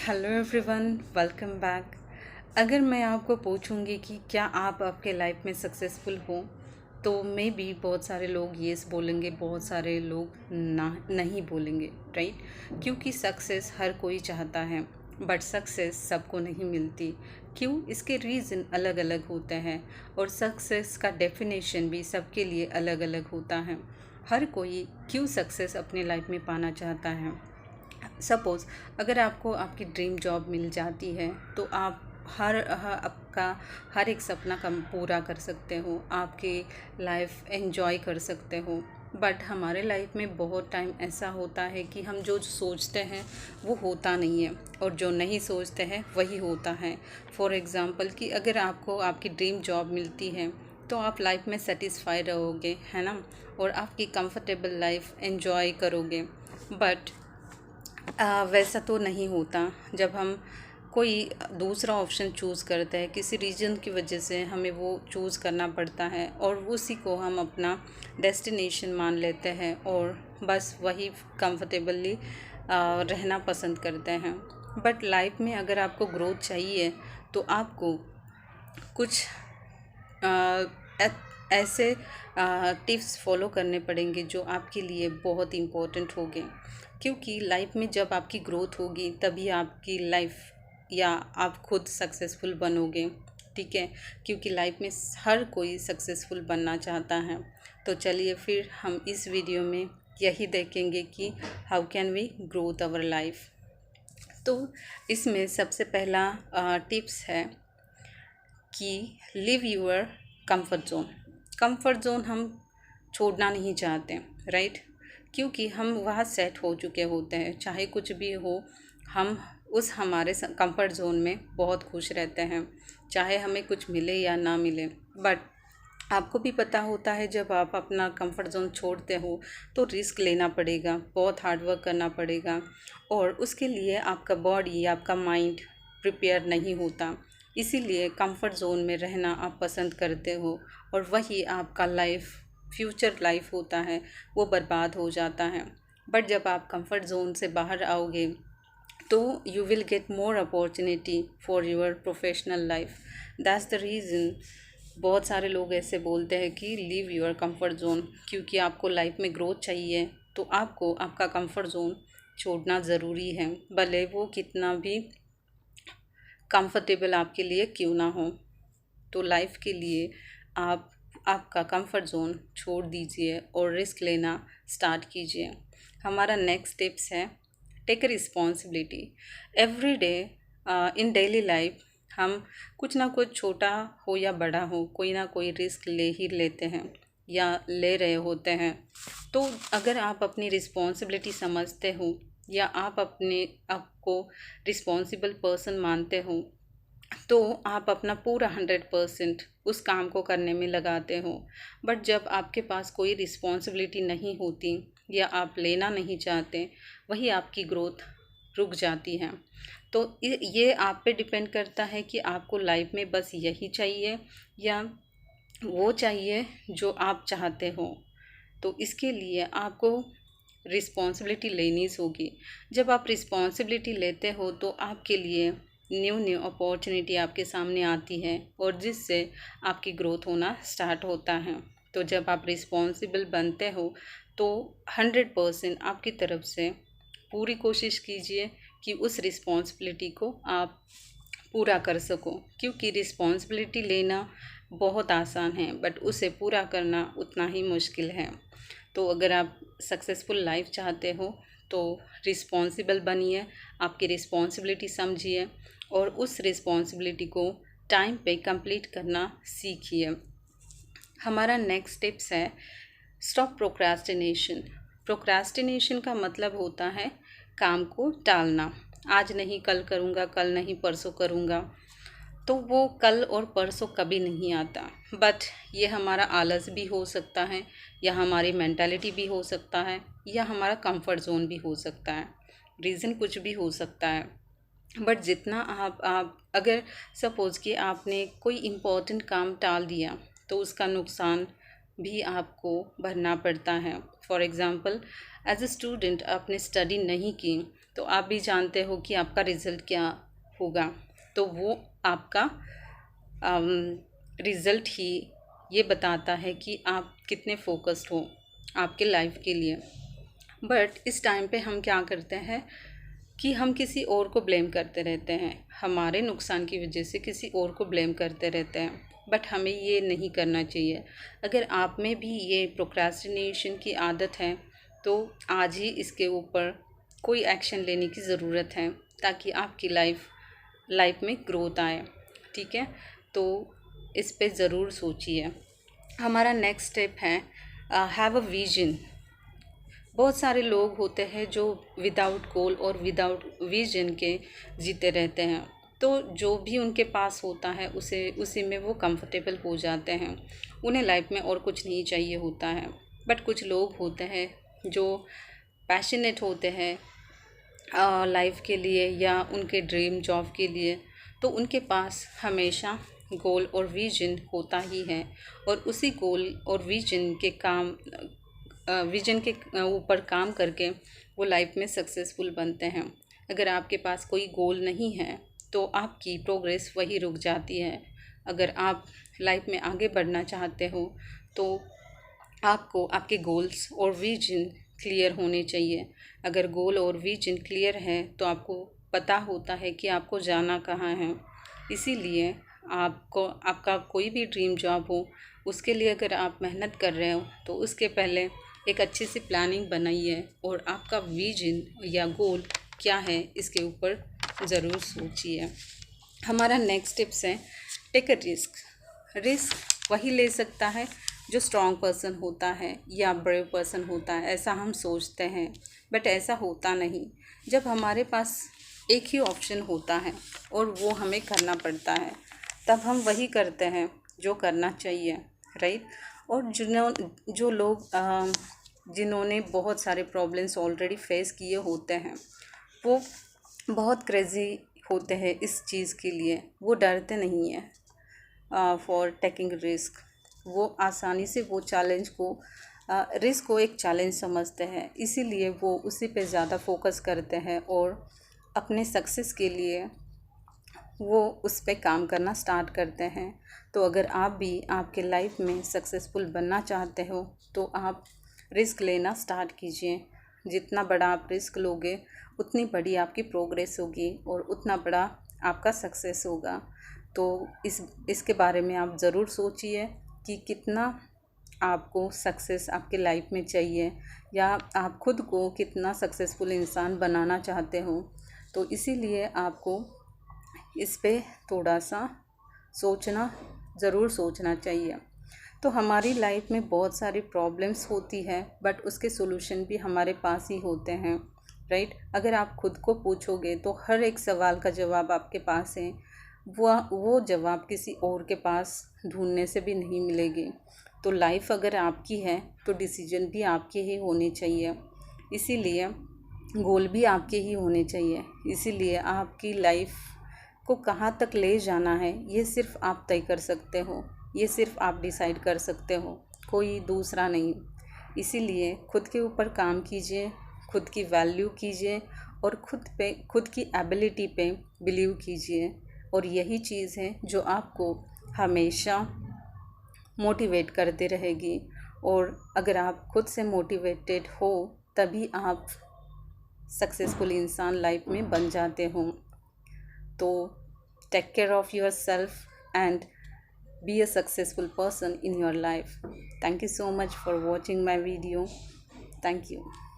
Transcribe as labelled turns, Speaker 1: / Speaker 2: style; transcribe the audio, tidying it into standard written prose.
Speaker 1: Hello everyone, welcome back. अगर मैं आपको पूछूंगी कि क्या आप आपके लाइफ में सक्सेसफुल हो, तो मे भी बहुत सारे लोग येस बोलेंगे, बहुत सारे लोग ना नहीं बोलेंगे, राइट। क्योंकि सक्सेस हर कोई चाहता है, बट सक्सेस सबको नहीं मिलती। क्यों? इसके रीज़न अलग अलग होते हैं और सक्सेस का डेफिनेशन भी सबके लिए अलग अलग होता है। हर कोई क्यों सक्सेस अपने लाइफ में पाना चाहता है। सपोज़ अगर आपको आपकी ड्रीम जॉब मिल जाती है तो आप आपका हर एक सपना कम पूरा कर सकते हो, आपकी लाइफ एंजॉय कर सकते हो। बट हमारे लाइफ में बहुत टाइम ऐसा होता है कि हम जो सोचते हैं वो होता नहीं है और जो नहीं सोचते हैं वही होता है। फॉर एग्ज़ाम्पल कि अगर आपको आपकी ड्रीम जॉब मिलती है तो आप लाइफ में सेटिस्फाई रहोगे, है ना, और आपकी कंफर्टेबल लाइफ एंजॉय करोगे। बट वैसा तो नहीं होता। जब हम कोई दूसरा ऑप्शन चूज़ करते हैं, किसी रीज़न की वजह से हमें वो चूज़ करना पड़ता है और उसी को हम अपना डेस्टिनेशन मान लेते हैं और बस वही कंफर्टेबली रहना पसंद करते हैं। बट लाइफ में अगर आपको ग्रोथ चाहिए तो आपको कुछ ऐसे टिप्स फॉलो करने पड़ेंगे जो आपके लिए बहुत इम्पोर्टेंट होंगे। क्योंकि लाइफ में जब आपकी ग्रोथ होगी तभी आपकी लाइफ या आप खुद सक्सेसफुल बनोगे, ठीक है। क्योंकि लाइफ में हर कोई सक्सेसफुल बनना चाहता है। तो चलिए फिर हम इस वीडियो में यही देखेंगे कि how can we growth our life. तो इसमें सबसे पहला टिप्स है कि leave your comfort zone. Comfort zone हम छोड़ना नहीं चाहते, राइट। क्योंकि हम वहाँ सेट हो चुके होते हैं, चाहे कुछ भी हो हम उस हमारे कंफर्ट जोन में बहुत खुश रहते हैं, चाहे हमें कुछ मिले या ना मिले। बट आपको भी पता होता है जब आप अपना कंफर्ट जोन छोड़ते हो तो रिस्क लेना पड़ेगा, बहुत हार्ड वर्क करना पड़ेगा और उसके लिए आपका बॉडी, आपका माइंड प्रिपेयर नहीं होता। इसीलिए कंफर्ट जोन में रहना आप पसंद करते हो और वही आपका फ्यूचर लाइफ होता है वो बर्बाद हो जाता है। बट जब आप कंफर्ट जोन से बाहर आओगे तो you will get more opportunity for your professional life. That's the reason बहुत सारे लोग ऐसे बोलते हैं कि लीव योर कंफर्ट जोन। क्योंकि आपको लाइफ में ग्रोथ चाहिए तो आपको आपका कंफर्ट जोन छोड़ना ज़रूरी है, भले वो कितना भी कंफर्टेबल आपके लिए क्यों ना हो। तो लाइफ के लिए आप आपका कंफर्ट जोन छोड़ दीजिए और रिस्क लेना स्टार्ट कीजिए। हमारा नेक्स्ट टिप्स है take responsibility. Every day in daily life हम कुछ ना कुछ, छोटा हो या बड़ा हो, कोई ना कोई रिस्क ले ही लेते हैं या ले रहे होते हैं। तो अगर आप अपनी रिस्पॉन्सिबिलिटी समझते हो या आप अपने आप को रिस्पॉन्सिबल पर्सन मानते हो तो आप अपना पूरा 100% उस काम को करने में लगाते हो। बट जब आपके पास कोई रिस्पॉन्सिबिलिटी नहीं होती या आप लेना नहीं चाहते, वही आपकी ग्रोथ रुक जाती है। तो ये आप पे डिपेंड करता है कि आपको लाइफ में बस यही चाहिए या वो चाहिए जो आप चाहते हो। तो इसके लिए आपको रिस्पॉन्सिबिलिटी लेनी होगी। जब आप रिस्पॉन्सिबिलिटी लेते हो तो आपके लिए न्यू न्यू अपॉर्चुनिटी आपके सामने आती है और जिससे आपकी ग्रोथ होना स्टार्ट होता है। तो जब आप रिस्पॉन्सिबल बनते हो तो 100% आपकी तरफ से पूरी कोशिश कीजिए कि उस रिस्पॉन्सिबिलिटी को आप पूरा कर सको। क्योंकि रिस्पॉन्सिबिलिटी लेना बहुत आसान है बट उसे पूरा करना उतना ही मुश्किल है। तो अगर आप सक्सेसफुल लाइफ चाहते हो तो रिस्पॉन्सिबल बनिए, आपकी रिस्पॉन्सिबिलिटी समझिए और उस रिस्पॉन्सिबिलिटी को टाइम पे कंप्लीट करना सीखिए। हमारा नेक्स्ट टिप्स है स्टॉप प्रोक्रास्टिनेशन। प्रोक्रास्टिनेशन का मतलब होता है काम को टालना। आज नहीं कल करूँगा, कल नहीं परसों करूँगा। तो वो कल और परसों कभी नहीं आता। बट ये हमारा आलस भी हो सकता है या हमारी मेंटालिटी भी हो सकता है या हमारा कंफर्ट जोन भी हो सकता है। रीज़न कुछ भी हो सकता है। बट जितना आप अगर सपोज़ कि आपने कोई इम्पोर्टेंट काम टाल दिया तो उसका नुकसान भी आपको भरना पड़ता है। For example as a student आपने स्टडी नहीं की तो आप भी जानते हो कि आपका रिज़ल्ट क्या होगा। तो वो आपका रिज़ल्ट ही ये बताता है कि आप कितने फोकस्ड हो आपके लाइफ के लिए। बट इस टाइम पे हम क्या करते हैं कि हम किसी और को ब्लेम करते रहते हैं, हमारे नुकसान की वजह से किसी और को ब्लेम करते रहते हैं। बट हमें ये नहीं करना चाहिए। अगर आप में भी ये प्रोक्रेस्टिनेशन की आदत है तो आज ही इसके ऊपर कोई एक्शन लेने की ज़रूरत है, ताकि आपकी लाइफ में ग्रोथ आए। ठीक है, तो इस पे ज़रूर सोचिए। हमारा नेक्स्ट स्टेप है हैव अ विजन। बहुत सारे लोग होते हैं जो विदाउट गोल और विदाउट विजन के जीते रहते हैं। तो जो भी उनके पास होता है उसी में वो कंफर्टेबल हो जाते हैं, उन्हें लाइफ में और कुछ नहीं चाहिए होता है। बट कुछ लोग होते हैं जो पैशनेट होते हैं लाइफ के लिए या उनके ड्रीम जॉब के लिए, तो उनके पास हमेशा गोल और विजन होता ही है, और उसी गोल और विजन के ऊपर काम करके वो लाइफ में सक्सेसफुल बनते हैं। अगर आपके पास कोई गोल नहीं है तो आपकी प्रोग्रेस वही रुक जाती है। अगर आप लाइफ में आगे बढ़ना चाहते हो तो आपको आपके गोल्स और विजन क्लियर होने चाहिए। अगर गोल और विजन क्लियर है तो आपको पता होता है कि आपको जाना कहाँ है। इसीलिए आपको आपका कोई भी ड्रीम जॉब हो, उसके लिए अगर आप मेहनत कर रहे हो तो उसके पहले एक अच्छी सी प्लानिंग बनाइए और आपका विजन या गोल क्या है इसके ऊपर ज़रूर सोचिए। हमारा नेक्स्ट टिप्स है टेक अ रिस्क वही ले सकता है जो स्ट्रॉन्ग पर्सन होता है या ब्रेव पर्सन होता है, ऐसा हम सोचते हैं। बट ऐसा होता नहीं। जब हमारे पास एक ही ऑप्शन होता है और वो हमें करना पड़ता है, तब हम वही करते हैं जो करना चाहिए, राइट। और जो लोग जिन्होंने बहुत सारे प्रॉब्लम्स ऑलरेडी फेस किए होते हैं, वो बहुत क्रेज़ी होते हैं इस चीज़ के लिए। वो डरते नहीं हैं फॉर टेकिंग रिस्क। वो आसानी से वो रिस्क को एक चैलेंज समझते हैं, इसीलिए वो उसी पे ज़्यादा फोकस करते हैं और अपने सक्सेस के लिए वो उस पे काम करना स्टार्ट करते हैं। तो अगर आप भी आपके लाइफ में सक्सेसफुल बनना चाहते हो तो आप रिस्क लेना स्टार्ट कीजिए। जितना बड़ा आप रिस्क लोगे उतनी बड़ी आपकी प्रोग्रेस होगी और उतना बड़ा आपका सक्सेस होगा। तो इसके बारे में आप ज़रूर सोचिए कि कितना आपको सक्सेस आपके लाइफ में चाहिए, या आप खुद को कितना सक्सेसफुल इंसान बनाना चाहते हो। तो इसीलिए आपको इस पे थोड़ा सा ज़रूर सोचना चाहिए। तो हमारी लाइफ में बहुत सारी प्रॉब्लम्स होती है, बट उसके सॉल्यूशन भी हमारे पास ही होते हैं, राइट। अगर आप खुद को पूछोगे तो हर एक सवाल का जवाब आपके पास है, वो जवाब किसी और के पास ढूंढने से भी नहीं मिलेगी। तो लाइफ अगर आपकी है तो डिसीजन भी आपके ही होने चाहिए, इसीलिए गोल भी आपके ही होने चाहिए। इसीलिए आपकी लाइफ को कहाँ तक ले जाना है ये सिर्फ आप तय कर सकते हो, ये सिर्फ आप डिसाइड कर सकते हो, कोई दूसरा नहीं। इसीलिए खुद के ऊपर काम कीजिए, खुद की वैल्यू कीजिए और खुद की एबिलिटी पे बिलीव कीजिए। और यही चीज़ है जो आपको हमेशा मोटिवेट करते रहेगी। और अगर आप खुद से मोटिवेटेड हो तभी आप सक्सेसफुल इंसान लाइफ में बन जाते हो। तो take care of yourself and be a successful person in your life. Thank you so much for watching my video. Thank you.